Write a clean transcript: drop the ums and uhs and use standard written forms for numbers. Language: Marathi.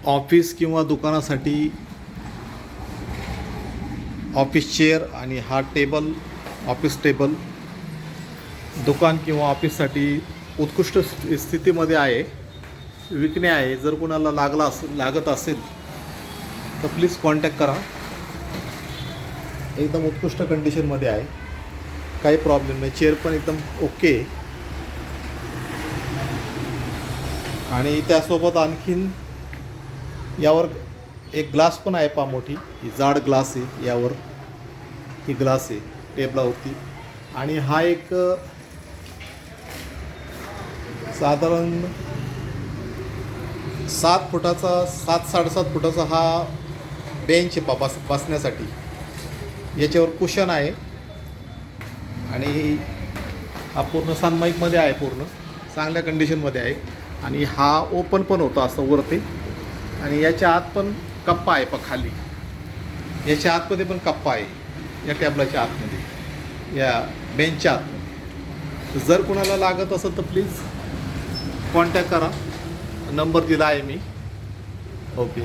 ऑफिस किंवा दुकानासाठी ऑफिस चेअर आणि हा टेबल, ऑफिस टेबल दुकान किंवा ऑफिससाठी उत्कृष्ट स्थितीमध्ये आहे, विकणे आहे. जर कोणाला लागत असेल तर प्लीज कॉन्टॅक्ट करा. एकदम उत्कृष्ट कंडिशनमध्ये आहे, काही प्रॉब्लेम नाही. चेअर पण एकदम ओके. आणि त्यासोबत आणखीन यावर एक ग्लास पण आहे, पहा मोठी ही जाड ग्लास आहे. यावर ही ग्लास आहे टेबलावरती. आणि हा एक साधारण 7.5 फुटाचा हा बेंच आहे बसण्यासाठी. याच्यावर कुशन आहे आणि हा पूर्ण सनमाईकमध्ये आहे, पूर्ण चांगल्या कंडिशनमध्ये आहे. आणि हा ओपन पण होता असं वरती. आणि याच्या आत पण कप्पा आहे, खाली याच्या आतमध्ये पण कप्पा आहे, या टेबलाच्या आतमध्ये, या बेंचच्या आतमध्ये. जर कोणाला लागत असेल तर प्लीज कॉन्टॅक्ट करा. नंबर दिला आहे मी. ओके.